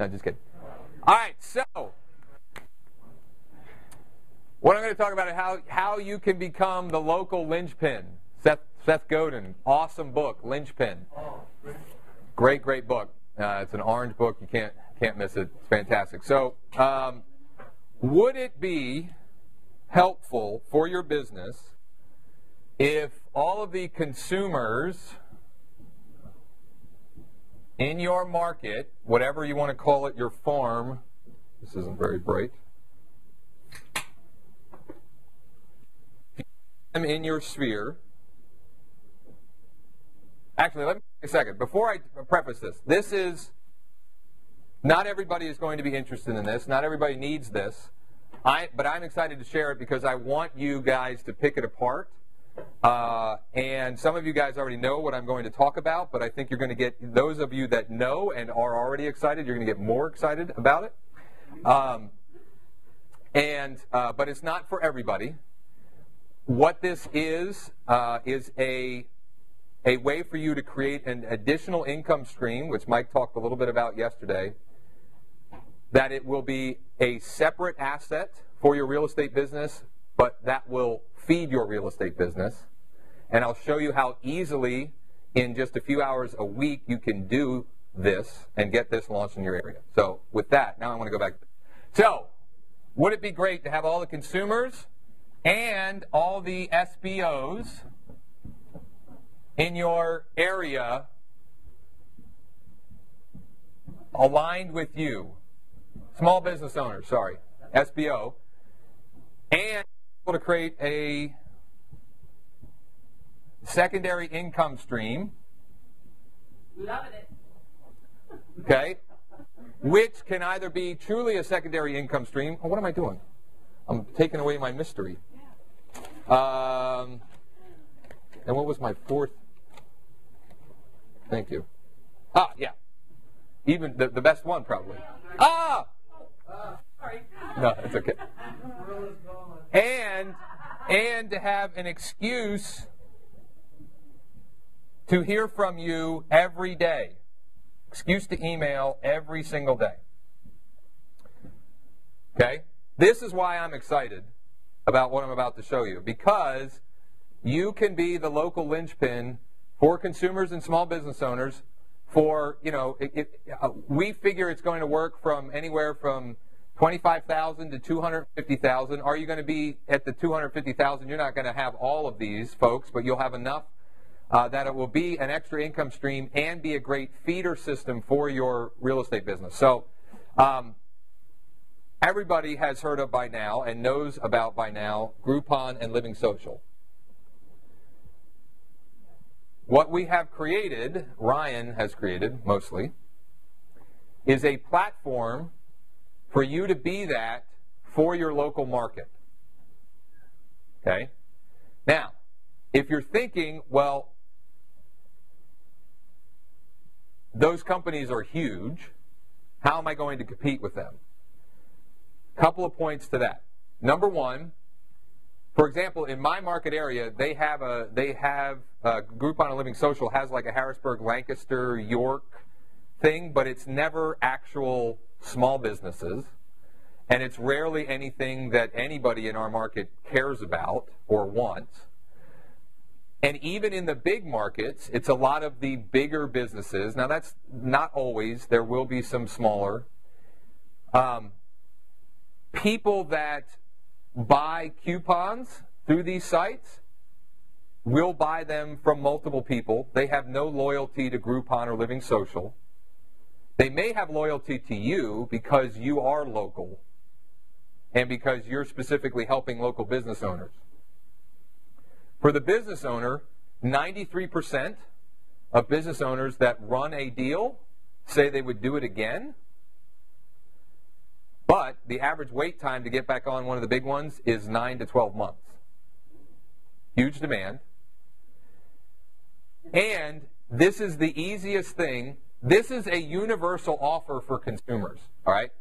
No, just kidding. All right, so what I'm going to talk about is how you can become the local linchpin. Seth Godin, awesome book, Linchpin. Great book. It's an orange book. You can't miss it. It's fantastic. So, would it be helpful for your business if all of the consumers in your market, whatever you want to call it, your farm, this isn't very bright, in your sphere. Actually, let me take a second. Before I preface this is, not everybody is going to be interested in this. Not everybody needs this. But I'm excited to share it because I want you guys to pick it apart. And some of you guys already know what I'm going to talk about, but I think you're going to get, those of you that know and are already excited, you're going to get more excited about it. But it's not for everybody. What this is a way for you to create an additional income stream, which Mike talked a little bit about yesterday, that it will be a separate asset for your real estate business, but that will feed your real estate business. And I'll show you how easily, in just a few hours a week, you can do this and get this launched in your area. So with that, now I want to go back. So, would it be great to have all the consumers and all the SBOs in your area aligned with you? Small business owners, sorry, SBO, and to create a secondary income stream. Loving it. Okay, which can either be truly a secondary income stream. Oh, what am I doing? I'm taking away my mystery. And what was my fourth? Thank you. Yeah. Even the best one, probably. Sorry. No, it's okay. And to have an excuse to hear from you every day. Excuse to email every single day. Okay? This is why I'm excited about what I'm about to show you, because you can be the local linchpin for consumers and small business owners for, we figure it's going to work from anywhere from $25,000 to $250,000. Are you going to be at the $250,000? You're not going to have all of these folks, but you'll have enough that it will be an extra income stream and be a great feeder system for your real estate business. So everybody has heard of by now and knows about by now Groupon and Living Social. What we have created, Ryan has created mostly, is a platform for you to be that for your local market. Okay? Now, if you're thinking, well, those companies are huge, how am I going to compete with them? A couple of points to that. Number one, for example, in my market area, they have Groupon and Living Social has like a Harrisburg, Lancaster, York thing, but it's never actual small businesses, and it's rarely anything that anybody in our market cares about or wants. And even in the big markets, it's a lot of the bigger businesses. Now, that's not always. There will be some smaller. People that buy coupons through these sites will buy them from multiple people. They have no loyalty to Groupon or Living Social. They may have loyalty to you because you are local and because you're specifically helping local business owners. For the business owner, 93% of business owners that run a deal say they would do it again. But the average wait time to get back on one of the big ones is 9 to 12 months. Huge demand. And this is the easiest thing. This is a universal offer for consumers. All right?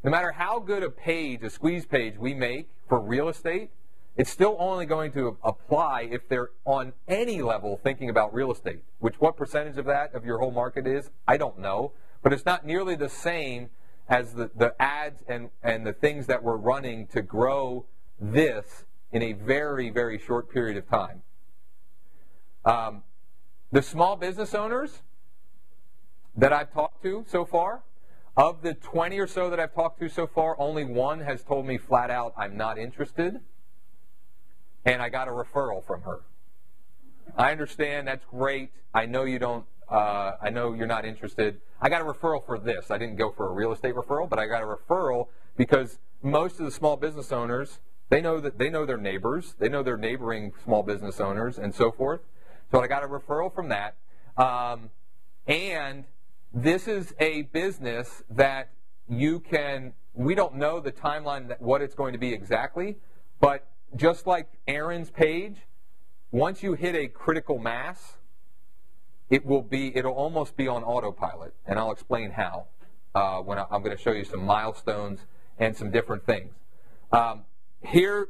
No matter how good a page, a squeeze page we make for real estate, it's still only going to apply if they're on any level thinking about real estate. Which, what percentage of that, of your whole market is, I don't know. but it's not nearly the same as the ads and the things that we're running to grow this in a very, very short period of time. The small business owners that I've talked to so far, of the 20 or so that I've talked to so far, only one has told me flat out, I'm not interested, and I got a referral from her. I understand, that's great. I know you don't. I know you're not interested. I got a referral for this. I didn't go for a real estate referral, but I got a referral because most of the small business owners, they know their neighbors, they know their neighboring small business owners, and so forth. So I got a referral from that, and this is a business that you can. We don't know the timeline, what it's going to be exactly, but just like Aaron's page, once you hit a critical mass, it'll almost be on autopilot, and I'll explain how when I'm going to show you some milestones and some different things. Here,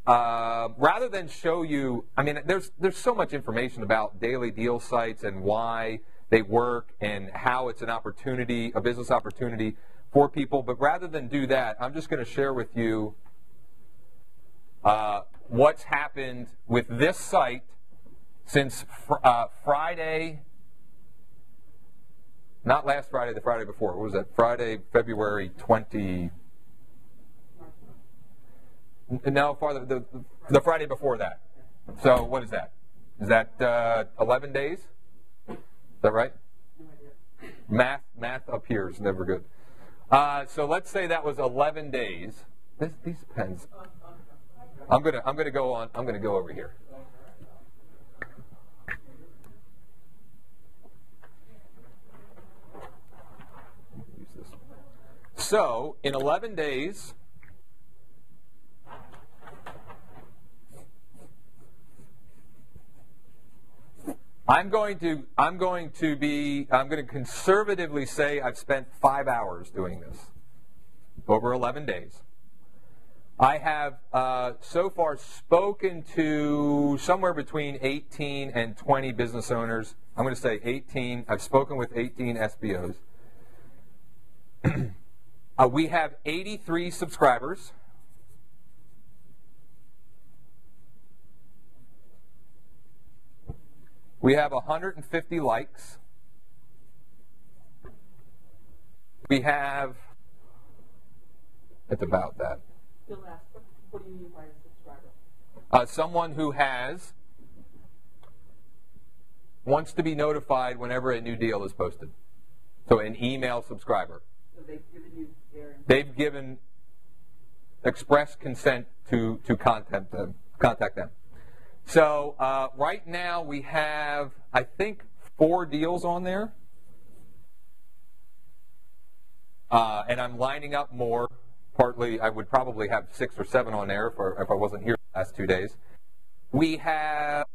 rather than show you, I mean, there's so much information about daily deal sites and why they work and how it's an opportunity, a business opportunity for people. But rather than do that, I'm just going to share with you what's happened with this site since Friday, not last Friday, the Friday before. What was that? Friday, February 20. No, farther, the Friday before that. So what is that? Is that 11 days? Is that right? Math up here is never good. So let's say that was 11 days. These pens. I'm gonna go on. I'm gonna go over here. Use this. So in 11 days. I'm going to conservatively say I've spent 5 hours doing this over 11 days. I have so far spoken to somewhere between 18 and 20 business owners. I'm going to say 18. I've spoken with 18 SBOs. We have 83 subscribers. We have 150 likes. We have, it's about that. Still ask, what do you mean by a subscriber? Someone who wants to be notified whenever a new deal is posted. So an email subscriber. So they've given you their... They've given express consent to contact them. So right now we have, I think, 4 deals on there. And I'm lining up more. Partly, I would probably have 6 or 7 on there if I wasn't here the last 2 days. We have,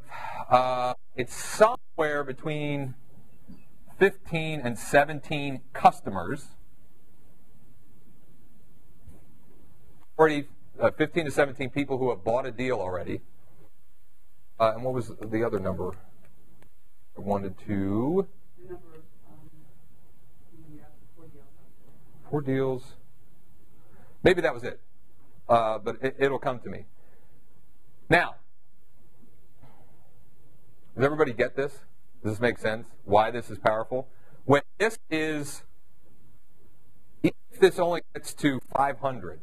it's somewhere between 15 and 17 customers. Already 15 to 17 people who have bought a deal already. And what was the other number? I wanted to... The number of 4 deals. Maybe that was it. But it'll come to me. Now, does everybody get this? Does this make sense? Why this is powerful? When this is... If this only gets to 500,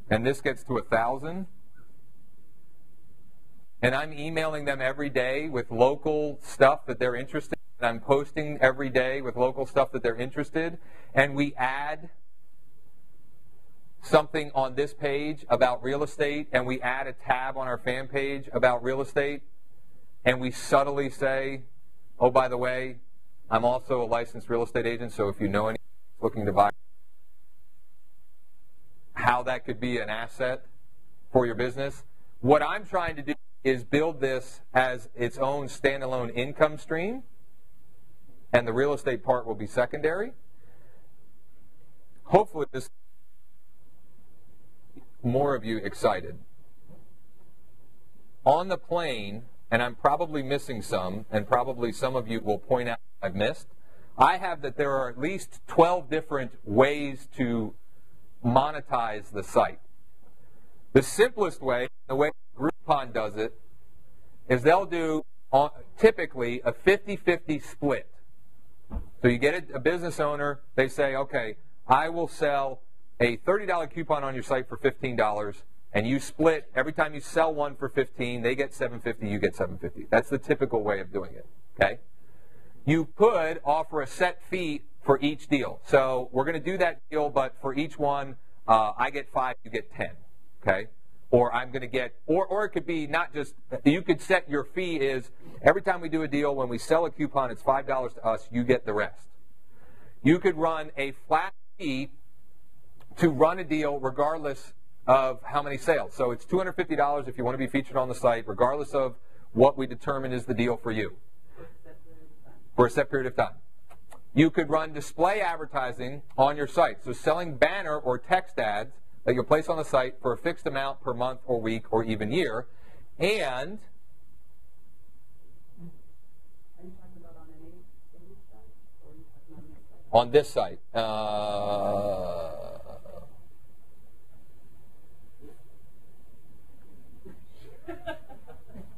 and this gets to 1,000... and I'm emailing them every day with local stuff that they're interested in. I'm posting every day with local stuff that they're interested. And we add something on this page about real estate, and we add a tab on our fan page about real estate, and we subtly say, oh, by the way, I'm also a licensed real estate agent, so if you know anyone looking to buy, how that could be an asset for your business. What I'm trying to do is build this as its own standalone income stream, and the real estate part will be secondary. Hopefully this more of you excited. On the plane, and I'm probably missing some, and probably some of you will point out I've missed, I have that there are at least 12 different ways to monetize the site. The simplest way, the way Groupon does it, is they'll do typically a 50-50 split. So you get a business owner, they say, okay, I will sell a $30 coupon on your site for $15, and you split, every time you sell one for $15, they get $7.50, you get $7.50. That's the typical way of doing it, okay? You could offer a set fee for each deal. So we're going to do that deal, but for each one, I get 5, you get 10, okay? Or I'm going to get, or it could be not just, you could set your fee is, every time we do a deal, when we sell a coupon, it's $5 to us, you get the rest. You could run a flat fee to run a deal regardless of how many sales. So it's $250 if you want to be featured on the site, regardless of what we determine is the deal for you. For a set period of time. You could run display advertising on your site. So selling banner or text ads that you'll place on the site for a fixed amount per month or week or even year. And Are you talking about on any site? Or are you talking on this site? on this site,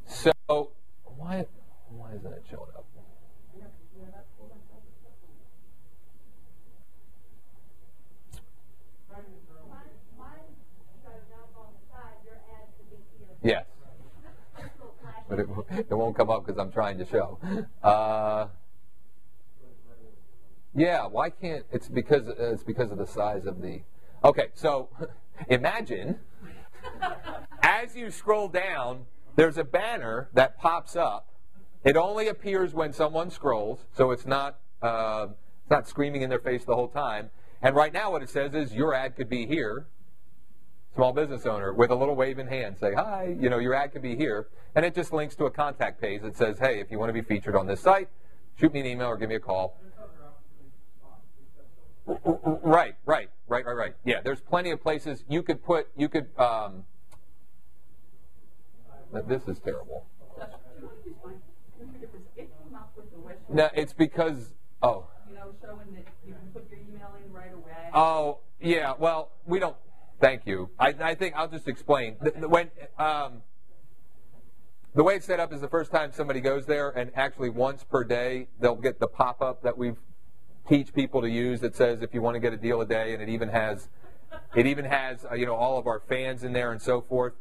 so why isn't it showing up? Yes. But it won't come up because I'm trying to show. Yeah, why can't, it's because of the size of the, okay, so imagine, as you scroll down, there's a banner that pops up. It only appears when someone scrolls, so it's not screaming in their face the whole time. And right now what it says is, your ad could be here. Small business owner with a little waving hand, say, hi, your ad could be here. And it just links to a contact page that says, hey, if you want to be featured on this site, shoot me an email or give me a call. Right. Yeah, there's plenty of places you could this is terrible. No, it's because, showing that you can put your email in right away. Oh, yeah, well, we don't. Thank you. I think I'll just explain. The way it's set up is the first time somebody goes there, and actually once per day they'll get the pop-up that we teach people to use that says if you want to get a deal a day, and it even has all of our fans in there and so forth.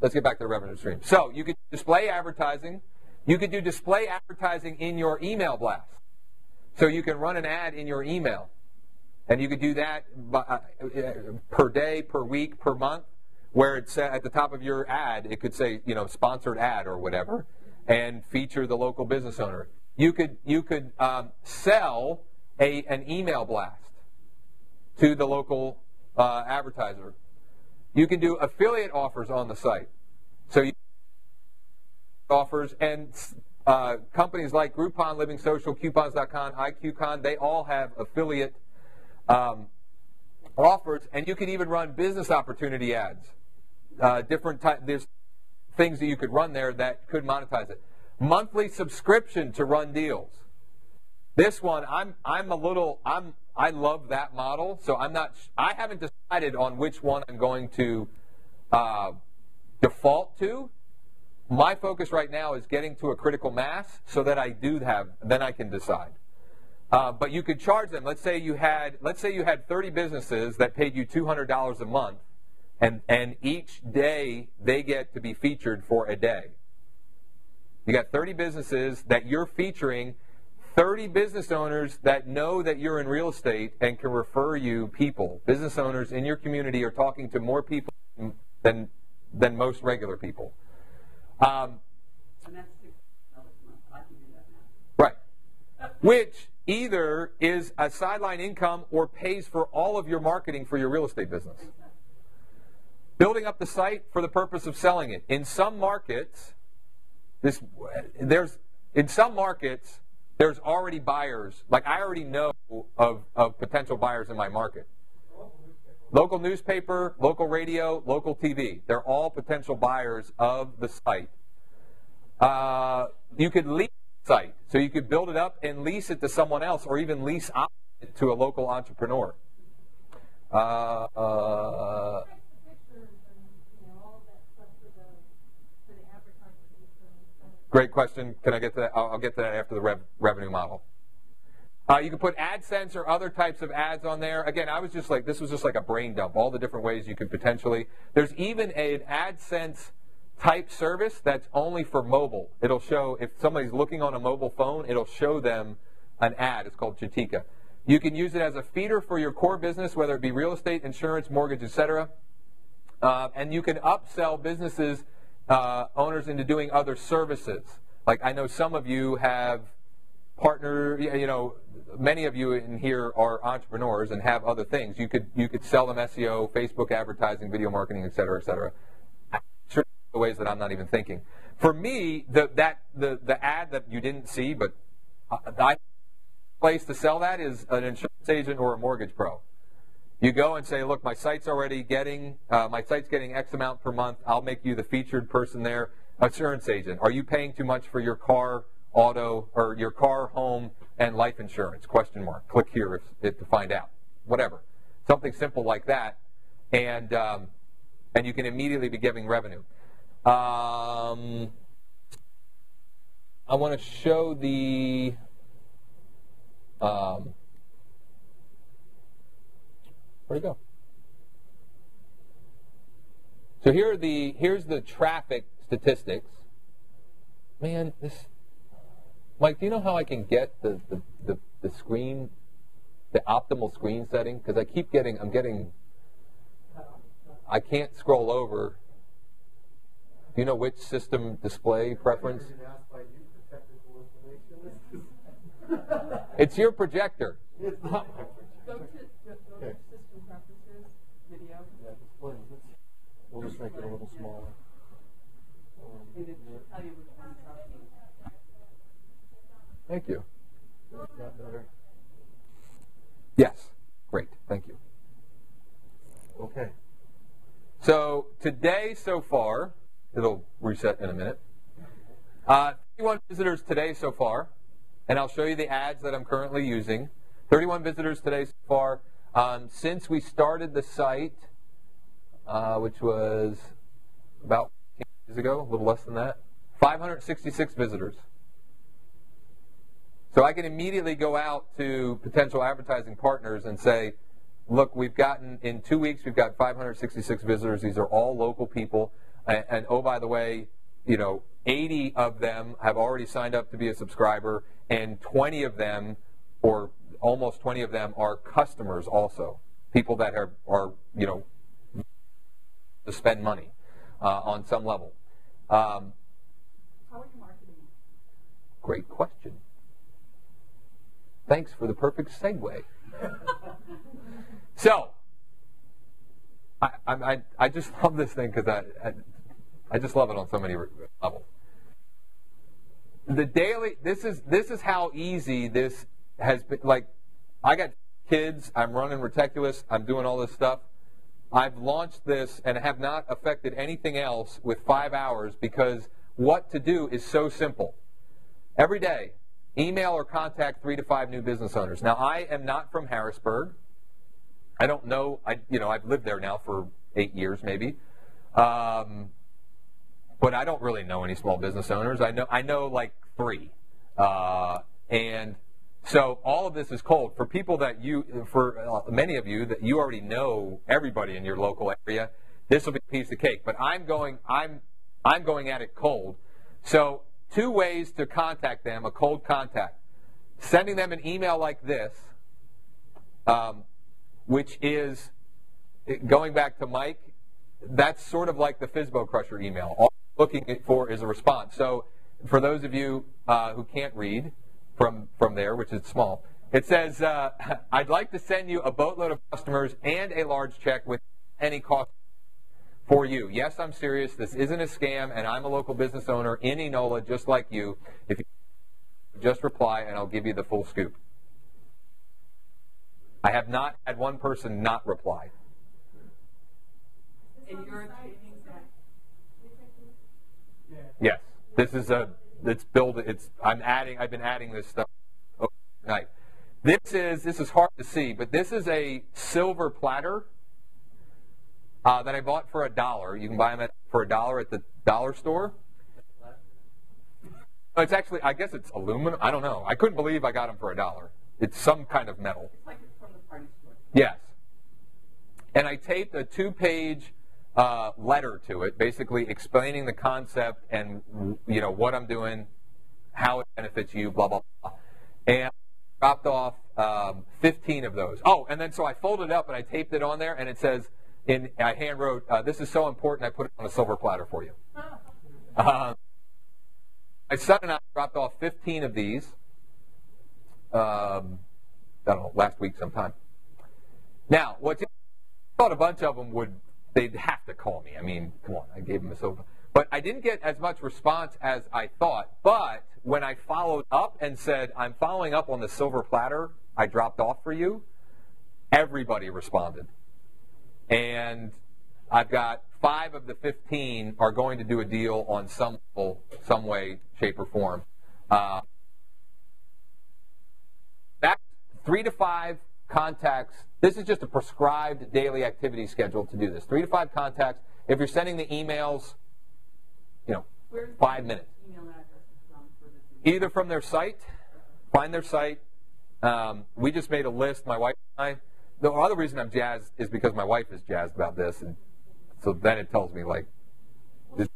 Let's get back to the revenue stream. So you could display advertising. You could do display advertising in your email blast. So you can run an ad in your email. And you could do that per day, per week, per month, where it's at the top of your ad, it could say, sponsored ad or whatever, and feature the local business owner. You could sell an email blast to the local advertiser. You can do affiliate offers on the site. So you offers, and companies like Groupon Living Social, Coupons.com, iQCon, they all have affiliate offers, and you can even run business opportunity ads. There's things that you could run there that could monetize it. Monthly subscription to run deals. This one, I love that model, so I haven't decided on which one I'm going to default to. My focus right now is getting to a critical mass so that then I can decide. But you could charge them. Let's say you had 30 businesses that paid you $200 a month, and each day they get to be featured for a day. You got 30 businesses that you're featuring, 30 business owners that know that you're in real estate and can refer you people. Business owners in your community are talking to more people than most regular people. And that's $6 a month. I can do that now. Right. Which either is a sideline income or pays for all of your marketing for your real estate business. Building up the site for the purpose of selling it. In some markets, there's already buyers. Like I already know of potential buyers in my market. Local newspaper, local radio, local TV. They're all potential buyers of the site. You could lease the site. So you could build it up and lease it to someone else, or even lease it to a local entrepreneur. Great question. Can I get to that? I'll get to that after the revenue model. You can put AdSense or other types of ads on there. Again, this was just like a brain dump, all the different ways you could potentially. There's even an AdSense type service that's only for mobile. It'll show, if somebody's looking on a mobile phone, it'll show them an ad. It's called Chatika. You can use it as a feeder for your core business, whether it be real estate, insurance, mortgage, etc. And you can upsell businesses, owners, into doing other services. Like I know some of you have many of you in here are entrepreneurs and have other things. You could sell them SEO, Facebook advertising, video marketing, et cetera, et cetera. Sure, the ways that I'm not even thinking. For me, the ad that you didn't see, but the place to sell that is an insurance agent or a mortgage pro. You go and say, look, my site's already getting X amount per month. I'll make you the featured person there. Insurance agent, are you paying too much for your car, auto, or your car, home, and life insurance? Question mark. Click here to find out. Whatever. Something simple like that, and you can immediately be giving revenue. I want to show the where'd it go? So here's the traffic statistics. Man, Mike, do you know how I can get the screen, the optimal screen setting? Because I can't scroll over. Do you know which system display preference? It's your projector. Go to system preferences, video. Yeah, displays. We'll just make it a little smaller. And it will tell you which one's up. Thank you. Is that better? Yes. Great. Thank you. Okay. So today so far, it'll reset in a minute. 31 visitors today so far, and I'll show you the ads that I'm currently using. 31 visitors today so far. Since we started the site, which was about 10 days ago, a little less than that, 566 visitors. So I can immediately go out to potential advertising partners and say, look, in 2 weeks, we've got 566 visitors. These are all local people. And oh, by the way, 80 of them have already signed up to be a subscriber, and 20 of them, or almost 20 of them, are customers also. People that are to spend money on some level. How are you marketing? Great question. Thanks for the perfect segue. So, I just love this thing because I just love it on so many levels. This is how easy this has been. Like, I got kids, I'm running Reticulous, I'm doing all this stuff. I've launched this and have not affected anything else with 5 hours because what to do is so simple. Every day, email or contact 3 to 5 new business owners. Now, I am not from Harrisburg. I don't know. I've lived there now for 8 years, maybe. But I don't really know any small business owners. I know like 3. And so all of this is cold. For people for many of you that you already know everybody in your local area, this will be a piece of cake. But I'm going at it cold. So 2 ways to contact them, a cold contact. Sending them an email like this, which is, going back to Mike, that's sort of like the Fizbo Crusher email. All I'm looking for is a response. So for those of you who can't read from there, which is small, it says, I'd like to send you a boatload of customers and a large check with any cost for you. Yes, I'm serious. This isn't a scam, and I'm a local business owner in Enola just like you. If you just reply, and I'll give you the full scoop. I have not had one person not reply. And you're achieving that. Yes. This is I've been adding this stuff overnight. This is hard to see, but this is a silver platter that I bought for $1. You can buy them for $1 at the dollar store. It's actually, I guess it's aluminum. I don't know. I couldn't believe I got them for $1. It's some kind of metal. It's like it's from the party store. Yes. And I taped a 2-page letter to it, basically explaining the concept and what I'm doing, how it benefits you, blah, blah, blah. And I dropped off 15 of those. Oh, and then so I folded it up and I taped it on there, and it says, I hand wrote, this is so important, I put it on a silver platter for you. My son and I dropped off 15 of these, I don't know, last week sometime. Now, I thought a bunch of them they'd have to call me. I mean, come on, I gave them a silver. But I didn't get as much response as I thought. But when I followed up and said, I'm following up on the silver platter I dropped off for you, everybody responded. And I've got 5 of the 15 are going to do a deal on some way, shape, or form. That's 3 to 5 contacts. This is just a prescribed daily activity schedule to do this. 3 to 5 contacts. If you're sending the emails, 5 minutes. Email address from for this? Either from their site, find their site. We just made a list, my wife and I. The other reason I'm jazzed is because my wife is jazzed about this, and so then it tells me like, this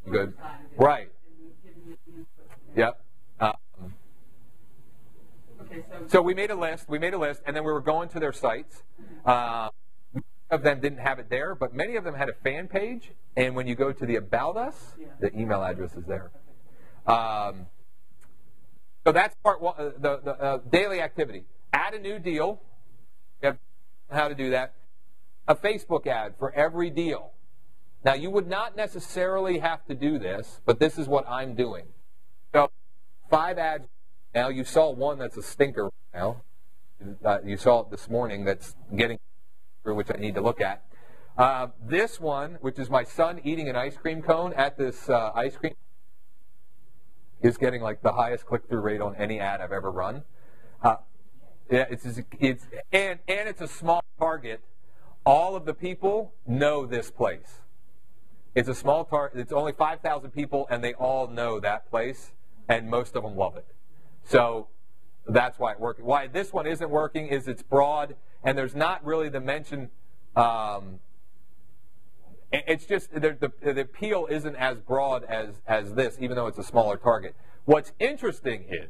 is good, right? Yep. Okay, so we made a list, and then we were going to their sites. Many of them didn't have it there, but many of them had a fan page, and when you go to the About Us, the email address is there. So that's part one, the daily activity. Add a new deal. You have how to do that. A Facebook ad for every deal. Now, you would not necessarily have to do this, but this is what I'm doing. So, 5 ads. Now, you saw one that's a stinker now. You saw it this morning that's getting through, which I need to look at. This one, which is my son eating an ice cream cone at this ice cream, is getting like the highest click-through rate on any ad I've ever run. It's a small target. All of the people know this place. It's a small target. It's only 5,000 people, and they all know that place, and most of them love it. So that's why it works. Why this one isn't working is it's broad, and there's not really the mention. It's just the appeal isn't as broad as this, even though it's a smaller target. What's interesting is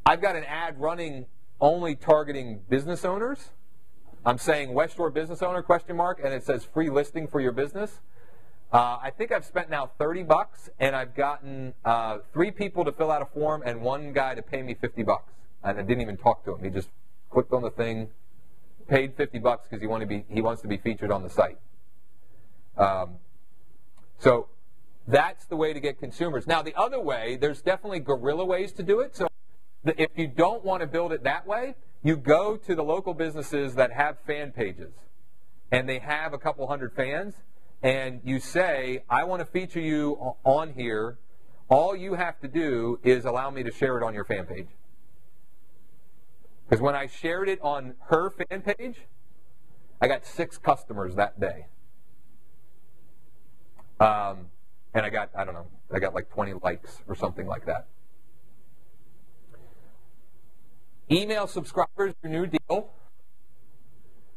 I've got an ad running only targeting business owners. I'm saying West Shore business owner, ? And it says free listing for your business. I think I've spent now $30, and I've gotten 3 people to fill out a form and 1 guy to pay me $50. And I didn't even talk to him. He just clicked on the thing, paid $50 because he wants to be featured on the site. So that's the way to get consumers. Now, the other way, there's definitely guerrilla ways to do it. So if you don't want to build it that way, you go to the local businesses that have fan pages, and they have a couple hundred fans, and you say, I want to feature you on here. All you have to do is allow me to share it on your fan page. Because when I shared it on her fan page, I got 6 customers that day. And I got like 20 likes or something like that. Email subscribers your new deal.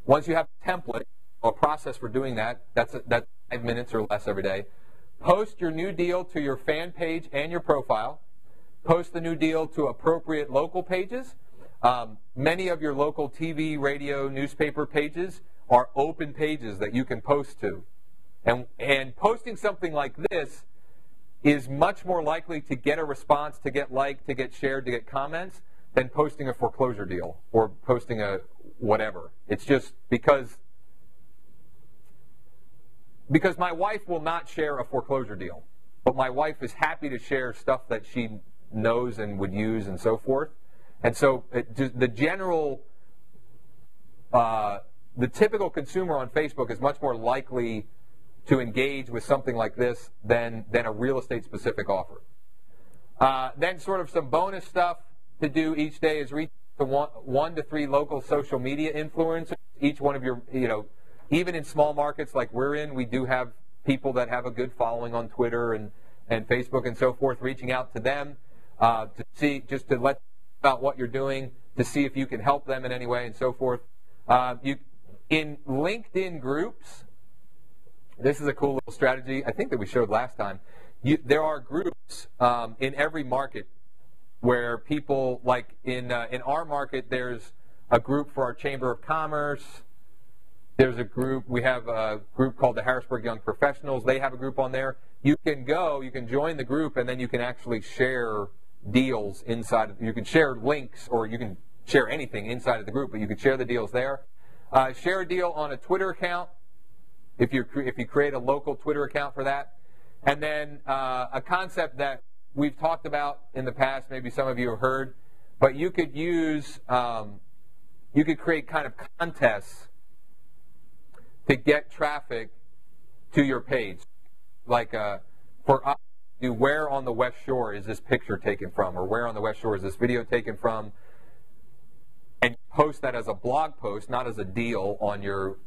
Once you have a template, or a process for doing that, that's 5 minutes or less every day. Post your new deal to your fan page and your profile. Post the new deal to appropriate local pages. Many of your local TV, radio, newspaper pages are open pages that you can post to. And posting something like this is much more likely to get a response, to get liked, to get shared, to get comments, than posting a foreclosure deal or posting a whatever. It's just because my wife will not share a foreclosure deal, but my wife is happy to share stuff that she knows and would use and so forth. And so the general the typical consumer on Facebook is much more likely to engage with something like this than a real estate specific offer. Then sort of some bonus stuff to do each day is reach to one to three local social media influencers. Each one of your, even in small markets like we're in, we do have people that have a good following on Twitter and Facebook and so forth, reaching out to them to see, just to let them know about what you're doing, to see if you can help them in any way and so forth. In LinkedIn groups, this is a cool little strategy, I think that we showed last time. There are groups in every market where people, like in our market, there's a group for our Chamber of Commerce. There's a group, we have a group called the Harrisburg Young Professionals. They have a group on there. You can join the group, and then you can actually share deals inside. You can share links, or you can share anything inside of the group, but you can share the deals there. Share a deal on a Twitter account if you create a local Twitter account for that. And then a concept that we've talked about in the past, maybe some of you have heard, but you could use, you could create kind of contests to get traffic to your page. Like for us, where on the West Shore is this picture taken from, or where on the West Shore is this video taken from, and post that as a blog post, not as a deal on your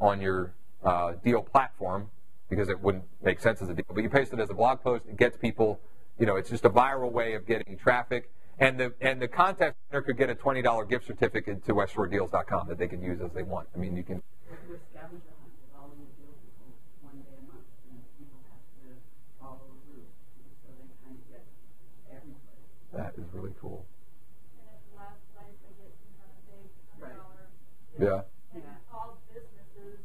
deal platform, because it wouldn't make sense as a deal. But you paste it as a blog post, it gets people, it's just a viral way of getting traffic. And the contest winner could get a $20 gift certificate to westshoredeals.com that they can use as they want. I mean, you can. We're scavenger hunt with all of the deals one day a month, and people have to follow a route, so they kind of get everybody. That is really cool. And at the last place, they get some kind of big $100. Yeah. And it's all businesses.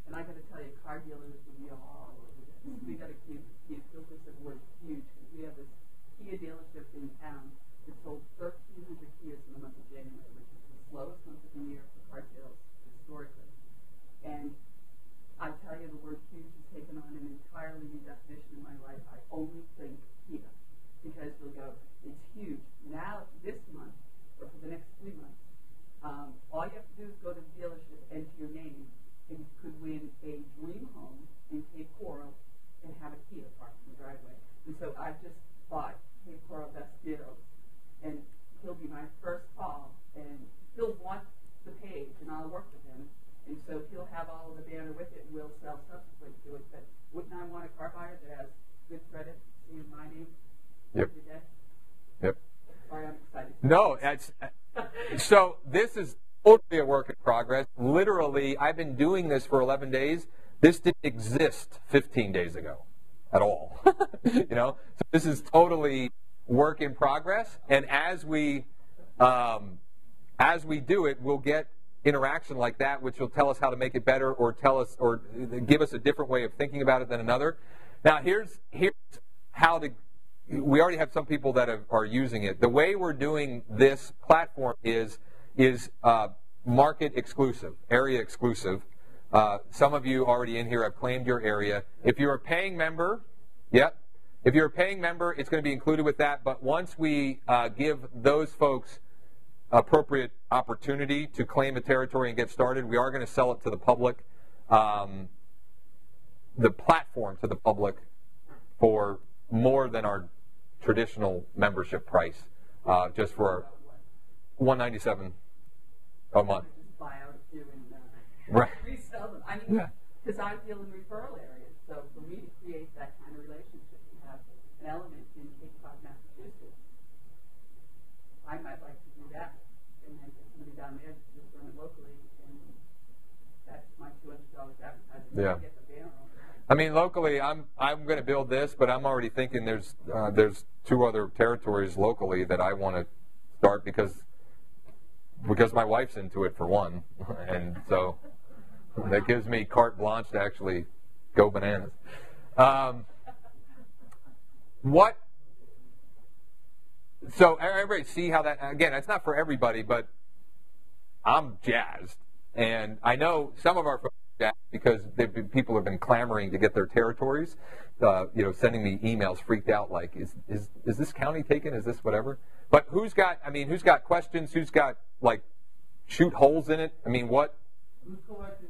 And I got to tell you, car dealers would be all over this. We got to keep filters of word huge. We have this Kia dealership in town that sold 1,300 Kias in the month of January, which is the slowest month of the year for car sales historically. And I tell you, the word huge has taken on an entirely new definition in my life. I only think Kia, because they'll go, it's huge. Now, this month, or for the next 3 months, all you have to do is go to the dealership, enter your name, and you could win a dream home in Cape Coral and have a Kia parked in the driveway. And so I just bought Cape Coral Best Deals, and he'll be my first call, and he'll want the page, and I'll work with him. And so he'll have all of the banner with it, and we'll sell subsequent to it. But wouldn't I want a car buyer that has good credit, seeing my name every day? Yep. Sorry, I'm excited. No, so this is totally a work in progress. Literally, I've been doing this for 11 days. This didn't exist 15 days ago at all. So this is totally work in progress. And as we do it, we'll get interaction like that, which will tell us how to make it better, or tell us, or give us a different way of thinking about it than another. Now, here's how we already have some people that are using it. The way we're doing this platform is market exclusive, area exclusive. Some of you already in here have claimed your area. If you're a paying member, if you're a paying member, it's going to be included with that. But once we give those folks appropriate opportunity to claim a territory and get started, we are going to sell it to the public, the platform to the public, for more than our traditional membership price, just for $197 a month. Just buy out a few and Right. resell them. I mean, because I deal in referral areas, so for me to create that kind of relationship and have an element in Cape Cod, Massachusetts, I might like to do that, and then get somebody down there to just run it locally, and that's my $200 advertising. Yeah. Get the banner on it. I mean, locally, I'm going to build this, but I'm already thinking there's 2 other territories locally that I want to start because my wife's into it, for one, and so that gives me carte blanche to actually go bananas. So everybody see how that, again, it's not for everybody, but I'm jazzed. And I know some of our folks are jazzed because people have been clamoring to get their territories, sending me emails freaked out like, is this county taken? Is this whatever? But who's got questions? Who's got, like, shoot holes in it? I mean, what? Who's collecting